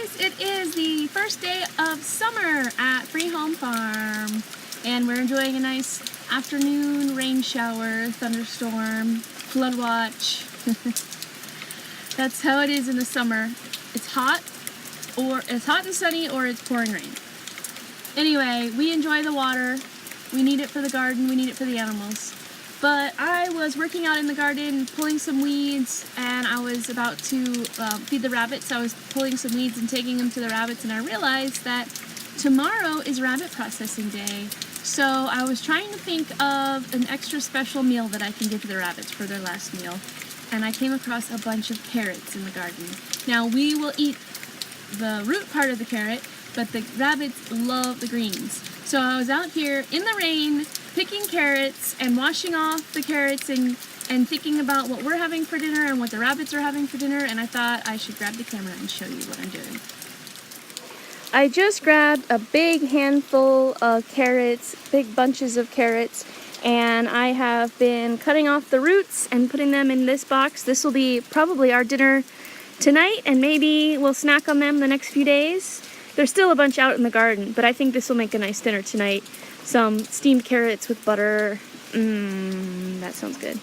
bunnies! It is the first day of summer at Free Home Farm, and we're enjoying a nice afternoon rain shower, thunderstorm, flood watch. That's how it is in the summer. It's hot and sunny, or it's pouring rain. Anyway, we enjoy the water. We need it for the garden, we need it for the animals. But I was working out in the garden, pulling some weeds, and I was about to feed the rabbits. I was pulling some weeds and taking them to the rabbits, and I realized that tomorrow is rabbit processing day. So I was trying to think of an extra special meal that I can give to the rabbits for their last meal. And I came across a bunch of carrots in the garden. Now, we will eat the root part of the carrot, but the rabbits love the greens. So I was out here in the rain, picking carrots and washing off the carrots and thinking about what we're having for dinner and what the rabbits are having for dinner, and I thought I should grab the camera and show you what I'm doing. I just grabbed a big handful of carrots, big bunches of carrots, and I have been cutting off the roots and putting them in this box. This will be probably our dinner tonight, and maybe we'll snack on them the next few days. There's still a bunch out in the garden, but I think this will make a nice dinner tonight. Some steamed carrots with butter. That sounds good.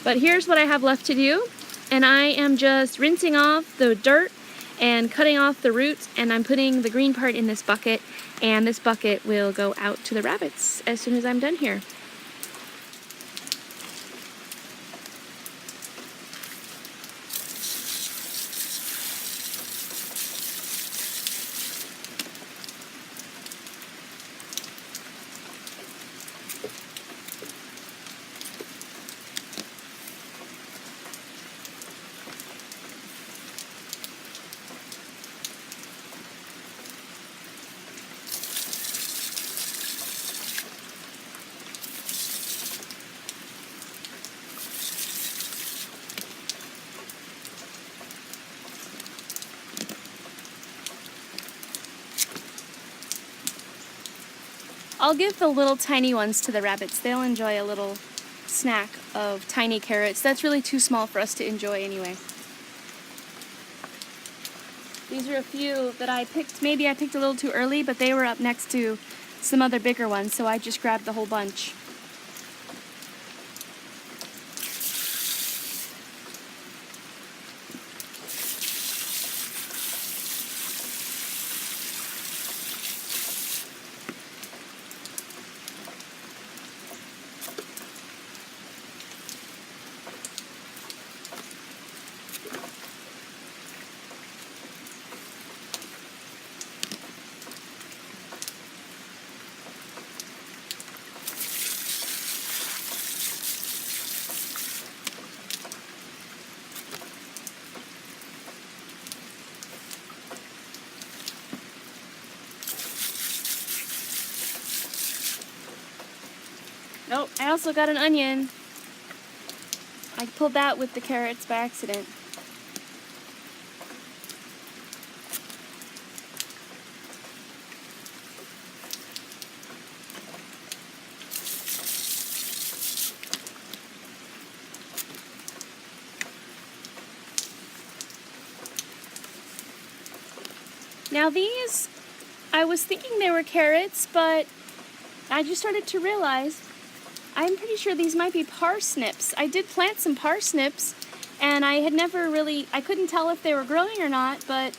But here's what I have left to do, and I am just rinsing off the dirt and cutting off the roots, and I'm putting the green part in this bucket, and this bucket will go out to the rabbits as soon as I'm done here. I'll give the little tiny ones to the rabbits. They'll enjoy a little snack of tiny carrots. That's really too small for us to enjoy anyway. These are a few that I picked. Maybe I picked a little too early, but they were up next to some other bigger ones, so I just grabbed the whole bunch. Nope, I also got an onion. I pulled that with the carrots by accident. Now these, I was thinking they were carrots, but I just started to realize I'm pretty sure these might be parsnips. I did plant some parsnips, and I couldn't tell if they were growing or not, but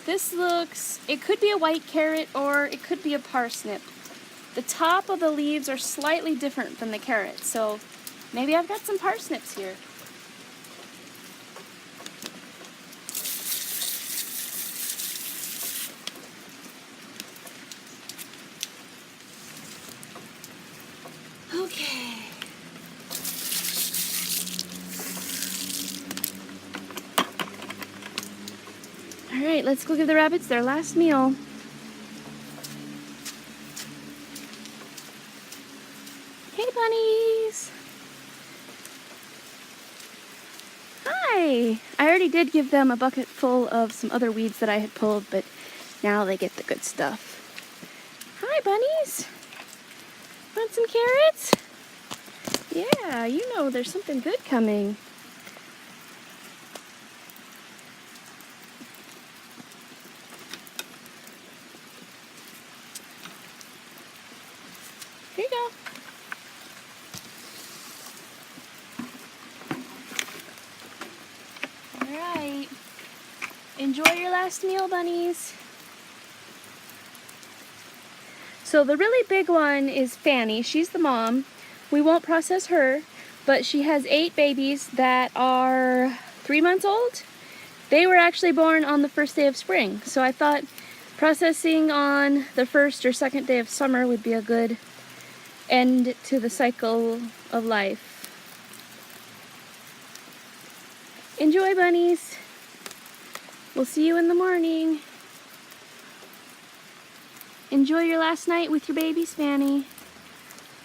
this it could be a white carrot or it could be a parsnip. The top of the leaves are slightly different than the carrots, so maybe I've got some parsnips here. Okay. All right, let's go give the rabbits their last meal. Hey, bunnies. Hi. I already did give them a bucket full of some other weeds that I had pulled, but now they get the good stuff. Hi, bunnies. Want some carrots? Yeah, you know there's something good coming. go. All right. Enjoy your last meal, bunnies. So the really big one is Fanny. She's the mom. We won't process her, but she has 8 babies that are 3 months old. They were actually born on the first day of spring, so I thought processing on the first or second day of summer would be a good end to the cycle of life. Enjoy, bunnies. We'll see you in the morning. Enjoy your last night with your babies, Fanny.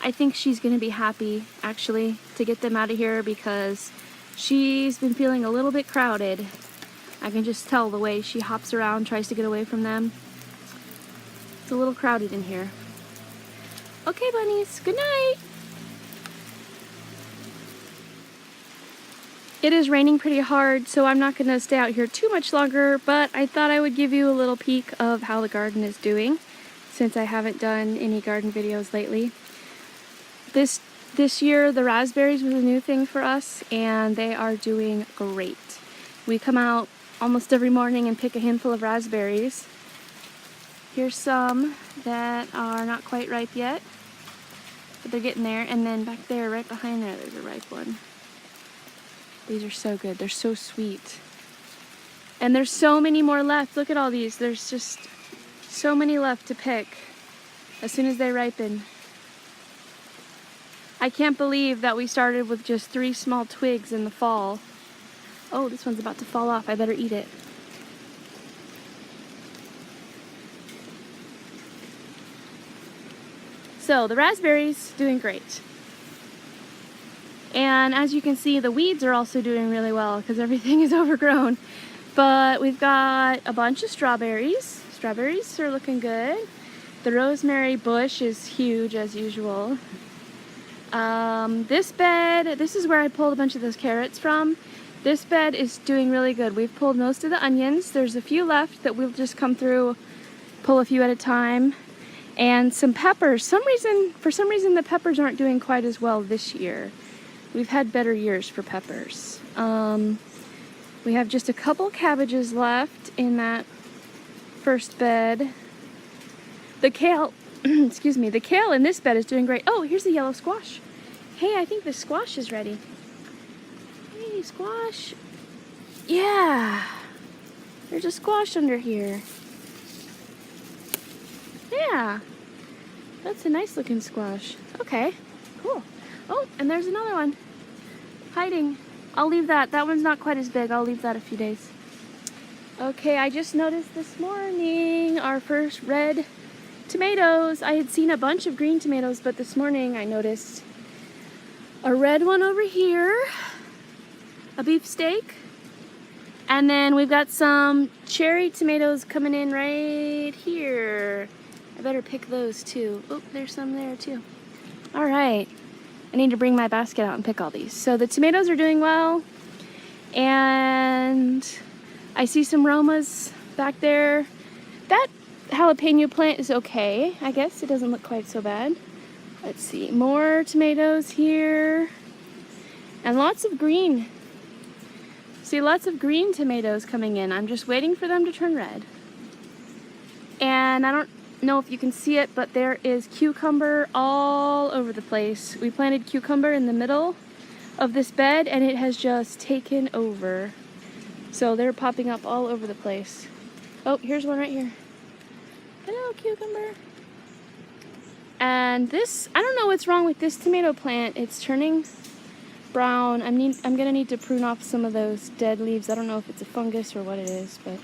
I think she's gonna be happy, actually, to get them out of here because she's been feeling a little bit crowded. I can just tell the way she hops around, tries to get away from them. It's a little crowded in here. Okay, bunnies, good night. It is raining pretty hard, so I'm not gonna stay out here too much longer, but I thought I would give you a little peek of how the garden is doing, since I haven't done any garden videos lately. This year, the raspberries was a new thing for us, and they are doing great. We come out almost every morning and pick a handful of raspberries. Here's some that are not quite ripe yet, but they're getting there. And then back there, right behind there, there's a ripe one. These are so good. They're so sweet. And there's so many more left. Look at all these. There's just so many left to pick as soon as they ripen. I can't believe that we started with just 3 small twigs in the fall. Oh, this one's about to fall off. I better eat it. So the raspberries doing great. And as you can see, the weeds are also doing really well because everything is overgrown. But we've got a bunch of strawberries. Strawberries are looking good. The rosemary bush is huge as usual. This bed, this is where I pulled a bunch of those carrots from. This bed is doing really good. We've pulled most of the onions. There's a few left that we'll just come through, pull a few at a time. And some peppers. For some reason the peppers aren't doing quite as well this year. We've had better years for peppers. We have just a couple cabbages left in that first bed. The kale, excuse me, the kale in this bed is doing great. Oh, here's the yellow squash. Hey, I think the squash is ready. Hey, squash. Yeah, there's a squash under here. Yeah, that's a nice looking squash. Okay, cool. Oh, and there's another one hiding. I'll leave that. That one's not quite as big. I'll leave that a few days. Okay, I just noticed this morning our first red tomatoes. I had seen a bunch of green tomatoes, but this morning I noticed a red one over here, a beefsteak, and then we've got some cherry tomatoes coming in right here. I better pick those too. Oh, there's some there too. All right, I need to bring my basket out and pick all these. So the tomatoes are doing well, and I see some Romas back there. That jalapeno plant is okay. I guess it doesn't look quite so bad. Let's see, more tomatoes here, and lots of green. See, lots of green tomatoes coming in. I'm just waiting for them to turn red. And I don't know if you can see it, but there is cucumber all over the place. We planted cucumber in the middle of this bed, and it has just taken over. So they're popping up all over the place. Oh, here's one right here. Hello, cucumber. And this, I don't know what's wrong with this tomato plant. It's turning brown. I'm gonna need to prune off some of those dead leaves. I don't know if it's a fungus or what it is, but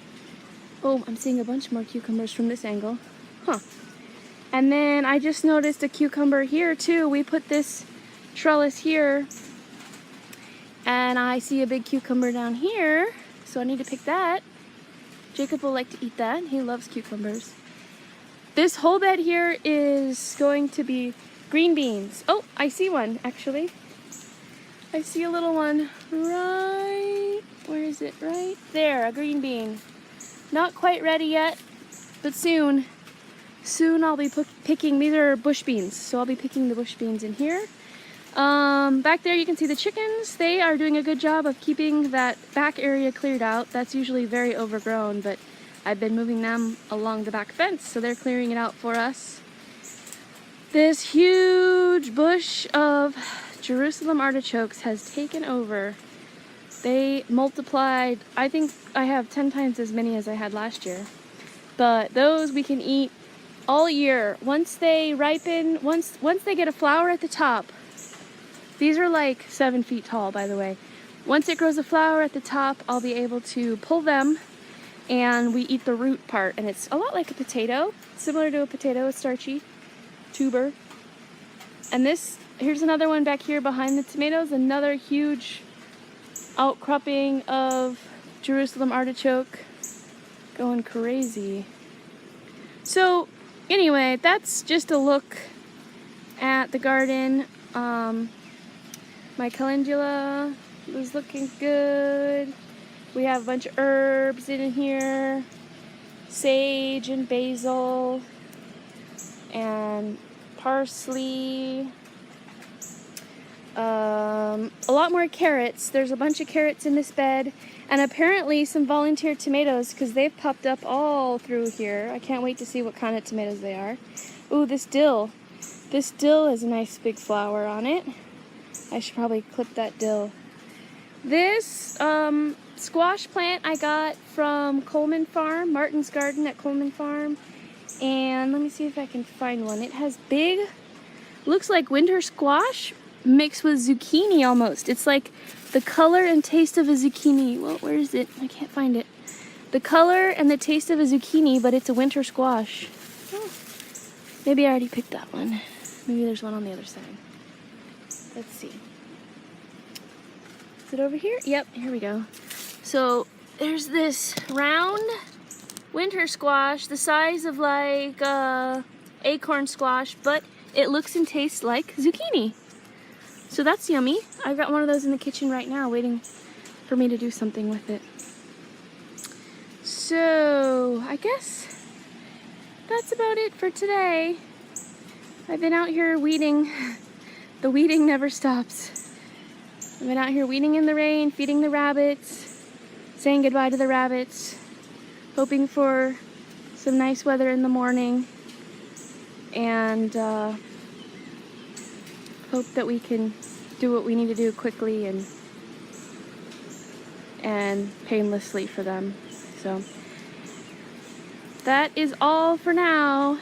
oh, I'm seeing a bunch more cucumbers from this angle. Huh. And then I just noticed a cucumber here too. We put this trellis here, and I see a big cucumber down here, so I need to pick that. Jacob will like to eat that. He loves cucumbers. This whole bed here is going to be green beans. Oh, I see one actually. I see a little one right, where is it? Right there, a green bean. Not quite ready yet, but soon. soon I'll be picking, these are bush beans, so I'll be picking the bush beans in here. Back there you can see the chickens. They are doing a good job of keeping that back area cleared out. That's usually very overgrown, but I've been moving them along the back fence, so they're clearing it out for us. This huge bush of Jerusalem artichokes has taken over. They multiplied, I think I have 10 times as many as I had last year. But those we can eat all year. Once they ripen, once they get a flower at the top, these are like 7 feet tall, by the way. Once it grows a flower at the top, I'll be able to pull them, and we eat the root part. And it's a lot like a potato, similar to a potato, a starchy tuber. And this, here's another one back here behind the tomatoes, another huge outcropping of Jerusalem artichoke, going crazy. So anyway, that's just a look at the garden. My calendula is looking good. We have a bunch of herbs in here, sage and basil and parsley. A lot more carrots. There's a bunch of carrots in this bed, and apparently some volunteer tomatoes, because they've popped up all through here. I can't wait to see what kind of tomatoes they are. Ooh, this dill. This dill has a nice big flower on it. I should probably clip that dill. This squash plant I got from Coleman Farm, Martin's Garden at Coleman Farm. And let me see if I can find one. It has big, looks like winter squash mixed with zucchini almost. It's like the color and taste of a zucchini. Well, where is it? I can't find it. The color and the taste of a zucchini, but it's a winter squash. Oh, maybe I already picked that one. Maybe there's one on the other side. Let's see. Is it over here? Yep, here we go. So there's this round winter squash, the size of like acorn squash, but it looks and tastes like zucchini. So that's yummy. I've got one of those in the kitchen right now waiting for me to do something with it. So I guess that's about it for today. I've been out here weeding. The weeding never stops. I've been out here weeding in the rain, feeding the rabbits, saying goodbye to the rabbits, hoping for some nice weather in the morning, and hope that we can do what we need to do quickly and painlessly for them. So that is all for now.